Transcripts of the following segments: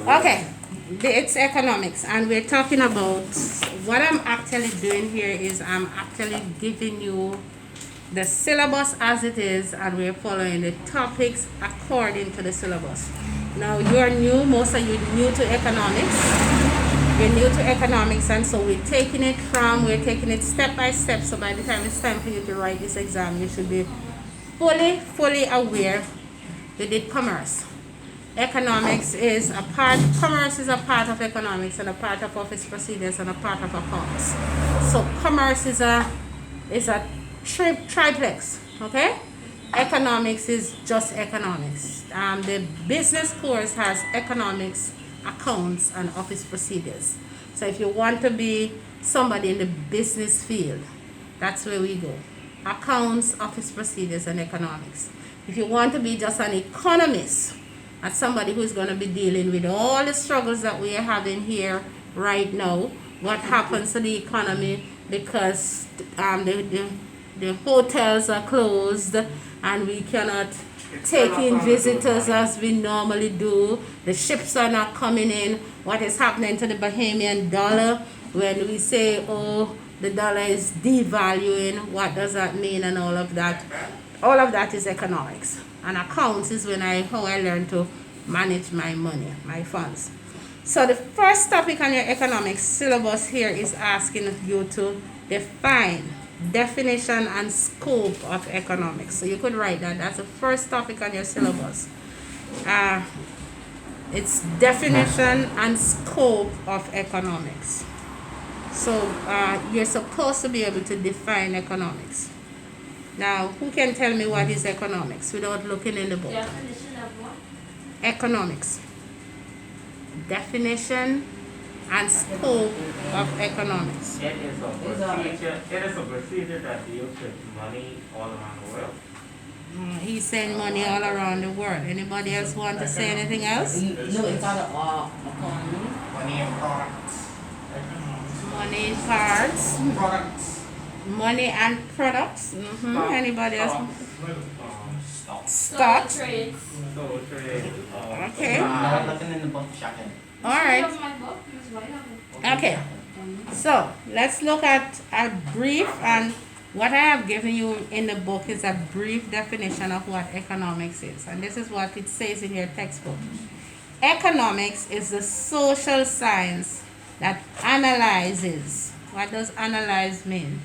Okay, it's economics, and we're talking about what I'm actually doing here is I'm actually giving you the syllabus as it is, and we're following the topics according to the syllabus. Now, you're new, most of you new to economics. You're new to economics, and so we're taking it step by step. So by the time it's time for you to write this exam, you should be fully aware. We did commerce. Commerce is a part of economics and a part of office procedures and a part of accounts. So commerce is a triplex, okay? Economics is just economics. The business course has economics, accounts, and office procedures. So if you want to be somebody in the business field, that's where we go. Accounts, office procedures, and economics. If you want to be just an economist, as somebody who's going to be dealing with all the struggles that we are having here right now, what happens to the economy because the hotels are closed and we cannot take in visitors as we normally do. The ships are not coming in. What is happening to the Bahamian dollar when we say, oh, the dollar is devaluing, what does that mean, and all of that. All of that is economics. And accounts is how I learn to manage my money, my funds. So the first topic on your economics syllabus here is asking you to define definition and scope of economics. So you could write that. That's the first topic on your syllabus. It's definition and scope of economics. So you're supposed to be able to define economics. Now, who can tell me what is economics without looking in the book? Definition of what? Economics. Definition and scope of economics. It is a procedure that deals with money all around the world. He's saying money all around the world. Anybody else want to say anything else? No, it's not economy. Money and products. Money, cards, Products. money and products. Anybody else? Stocks. Stocks. Trades. So trade. Okay. No, nothing in the book, shocking. All right. Of my book, Ms. Whitehouse. Okay. So let's look at a brief, and what I have given you in the book is a brief definition of what economics is. And this is what it says in your textbook. Economics is the social science that analyzes. What does analyze mean?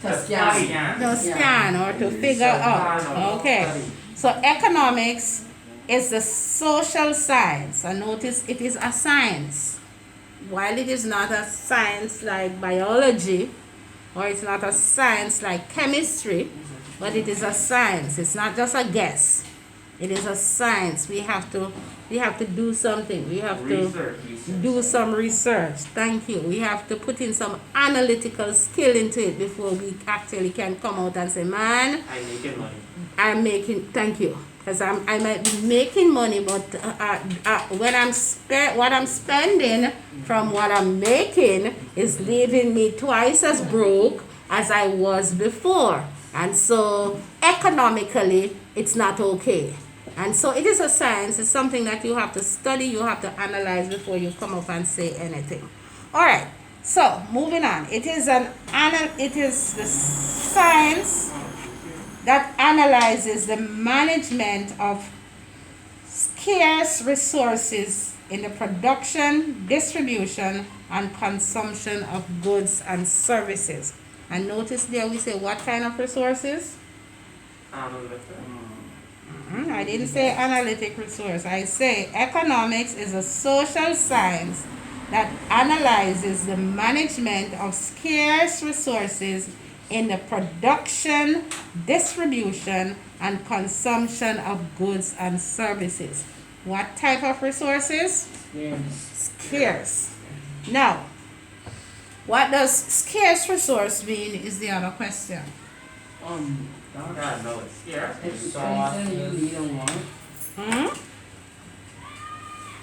To scan. To scan or to figure out. Okay. So economics is the social science. And notice it is a science. While it is not a science like biology, or it's not a science like chemistry, but it is a science. It's not just a guess. It is a science. We have to do something. We have to do some research. Thank you. We have to put in some analytical skill into it before we actually can come out and say, man, I'm making money. thank you. Because I might be making money, but what I'm spending from what I'm making is leaving me twice as broke as I was before. And so economically, it's not okay. And so it is a science. It's something that you have to study, you have to analyze before you come up and say anything. All right. So moving on. It is the science that analyzes the management of scarce resources in the production, distribution, and consumption of goods and services. And notice there we say what kind of resources? I didn't say analytic resource. I say economics is a social science that analyzes the management of scarce resources in the production, distribution, and consumption of goods and services. What type of resources? Scarce. Now, what does scarce resource mean is the other question. You gotta know it's scarce. It's anything you don't want.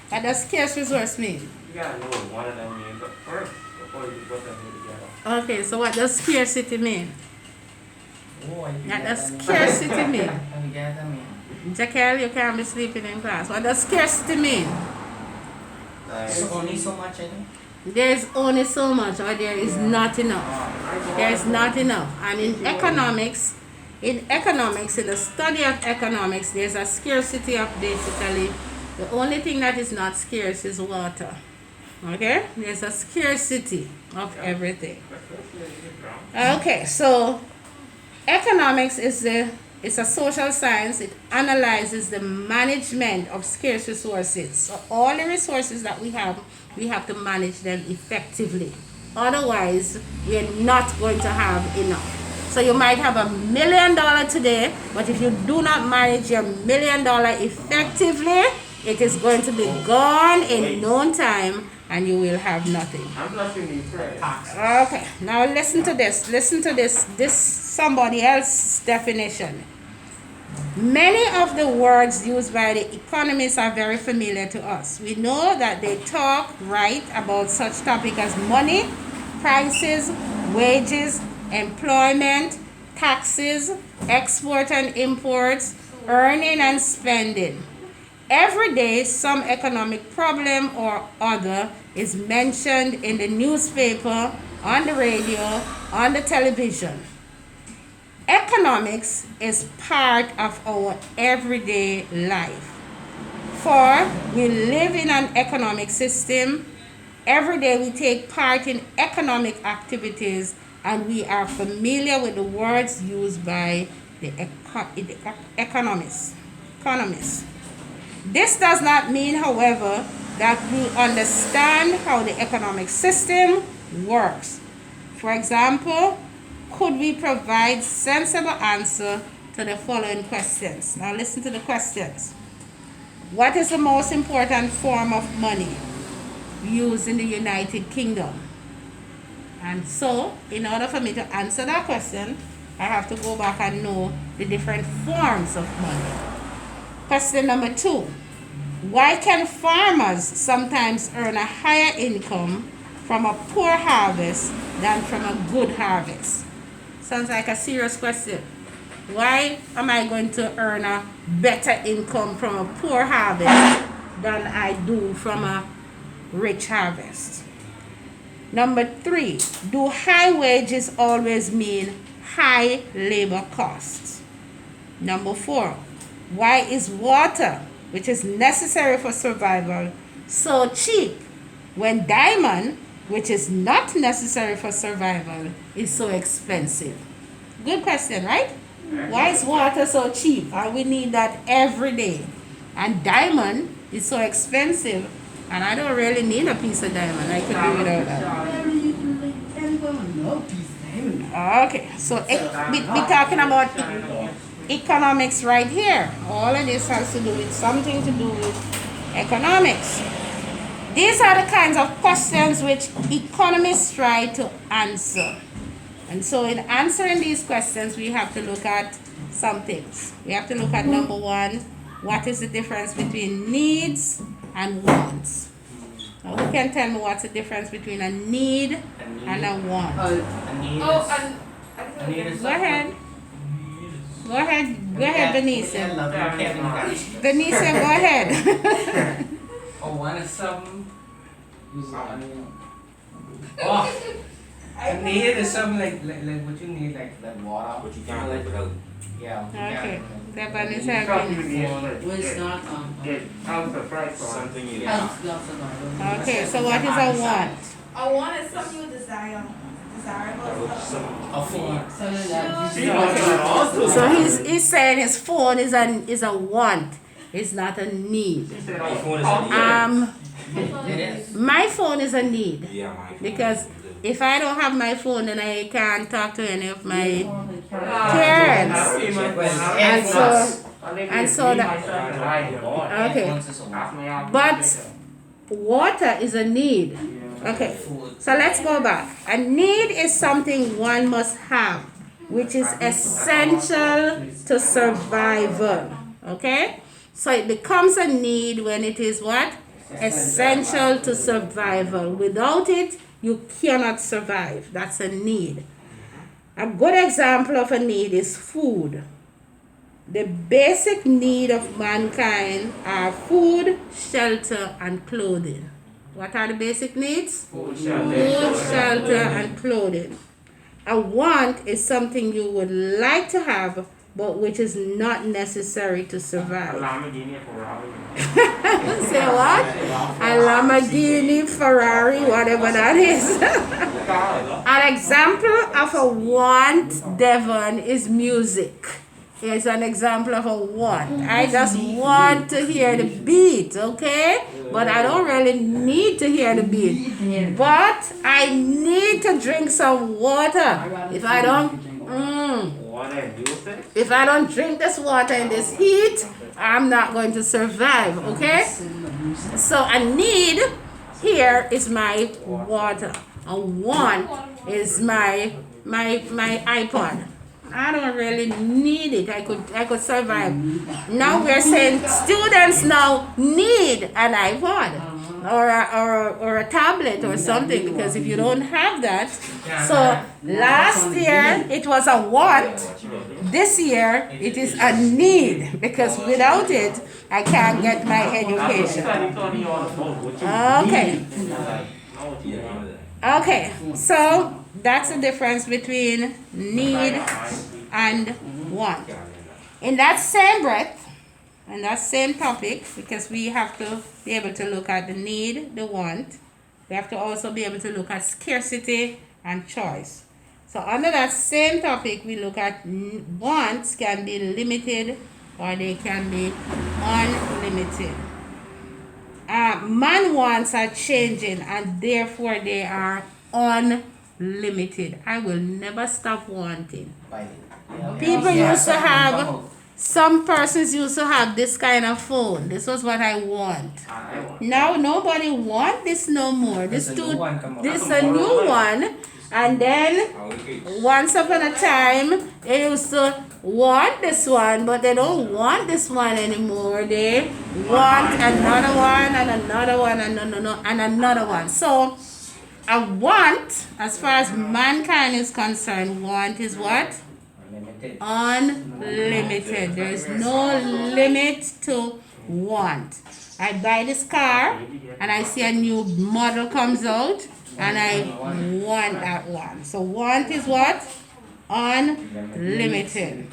What does scarce resource mean? You gotta know what one of them means first before you put them together. Okay, so what does scarcity mean? Oh, I What forget does that scarcity mean? I forget that mean. Jaquel, you can't be sleeping in class. What does scarcity mean? So only so much, I think. There is only so much, or there is not enough. There is not enough. And in economics, in the study of economics, there's a scarcity of basically the only thing that is not scarce is water. Okay? There's a scarcity of everything. Okay, so economics is it's a social science. It analyzes the management of scarce resources. So all the resources that we have to manage them effectively. Otherwise, we're not going to have enough. So you might have $1 million today, but if you do not manage your $1 million effectively, it is going to be gone in no time and you will have nothing. I'm blessing you, right? Okay, now listen to this. Listen to this. This somebody else's definition. Many of the words used by the economists are very familiar to us. We know that they talk right about such topics as money, prices, wages, employment, taxes, export and imports, earning and spending. Every day, some economic problem or other is mentioned in the newspaper, on the radio, on the television. Economics is part of our everyday life. For we live in an economic system. Every day we take part in economic activities and we are familiar with the words used by the economists. This does not mean, however, that we understand how the economic system works. For example, could we provide sensible answer to the following questions? Now listen to the questions. What is the most important form of money used in the United Kingdom? And so, in order for me to answer that question, I have to go back and know the different forms of money. Question number 2. Why can farmers sometimes earn a higher income from a poor harvest than from a good harvest? Sounds like a serious question. Why am I going to earn a better income from a poor harvest than I do from a rich harvest? Number 3, do high wages always mean high labor costs? Number 4, why is water, which is necessary for survival, so cheap when diamond, which is not necessary for survival, is so expensive? Good question, right? Why is water so cheap? And we need that every day. And diamond is so expensive, and I don't really need a piece of diamond. I could do without that. Okay, so we talking about economics right here. All of this has to do with something to do with economics. These are the kinds of questions which economists try to answer. And so in answering these questions, we have to look at some things. We have to look at number 1, what is the difference between needs and wants? Now, who can tell me what's the difference between a need and a want? Go ahead. Go ahead, Benicia. Benicia, go ahead. One is something. A need is something like what you need, like water. But you can't live without. Yeah. Okay, that one is Something happening. you need to Well, it's not get out of the price on. Something you health gloves and Okay, so what is a want? I want is something you desire. Desirable. a phone. Something that See, also. So he's saying his phone is a want. It's not a need. She said, My phone is a need. It is. My phone is a need Yeah, my phone. because if I don't have my phone, then I can't talk to any of my Parents. And so that okay. But water is a need. Okay, so let's go back. A need is something one must have, which is essential to survival. Okay, so it becomes a need when it is what? Essential to survival. Without it, you cannot survive. That's a need. A good example of a need is food. The basic need of mankind are food, shelter, and clothing. What are the basic needs? Food, Food, shelter, and clothing. A want is something you would like to have, but which is not necessary to survive. Lamborghini, Ferrari. Say what? A Lamborghini, Ferrari, whatever that is. An example of a want, Devon, is music. Here's an example of a want. I just want to hear the beat, okay? But I don't really need to hear the beat. But I need to drink some water. If I don't, Water and music. if I don't drink this water in this heat, I'm not going to survive, okay? So a need here is my water. A want is my iPod. I don't really need it. I could survive. Now we're saying students now need an iPod or a tablet or something, because if you don't have that, so last year it was a want. This year it is a need, because without it I can't get my education. Okay. Okay, so that's the difference between need and want. In that same breath, in that same topic, because we have to be able to look at the need, the want, we have to also be able to look at scarcity and choice. So under that same topic, we look at wants can be limited or they can be unlimited. Man wants are changing and therefore they are unlimited. I will never stop wanting. People used to have, some persons used to have this kind of phone. This was what I want. Now nobody want this no more. This is a new one. And then once upon a time they used to want this one, but they don't want this one anymore. They want another one and another one and another one. So a want, as far as mankind is concerned, want is what? Unlimited. There is no limit to want. I buy this car and I see a new model comes out and I want that one. So want is what? Unlimited.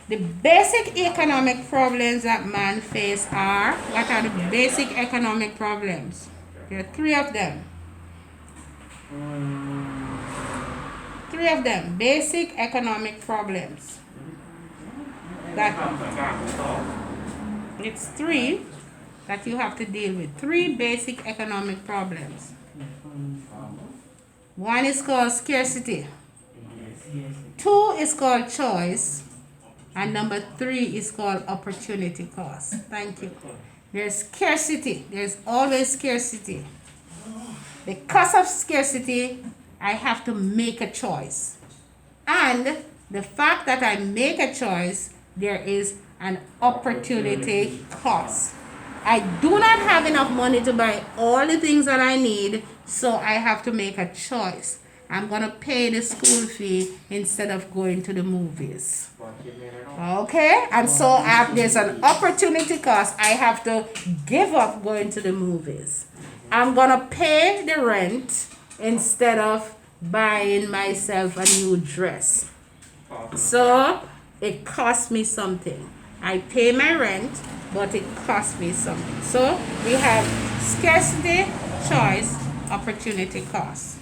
The basic economic problems that man face are, what are the basic economic problems? There are three of them. Three of them, basic economic problems. It's three that you have to deal with. Three basic economic problems. One is called scarcity. Two is called choice. And number three is called opportunity cost. Thank you. There's scarcity. There's always scarcity. Because of scarcity, I have to make a choice. And the fact that I make a choice, there is an opportunity cost. I do not have enough money to buy all the things that I need, so I have to make a choice. I'm going to pay the school fee instead of going to the movies. Okay? And so there's an opportunity cost. I have to give up going to the movies. I'm going to pay the rent instead of buying myself a new dress. So it costs me something. I pay my rent, but it costs me something. So we have scarcity, choice, opportunity cost.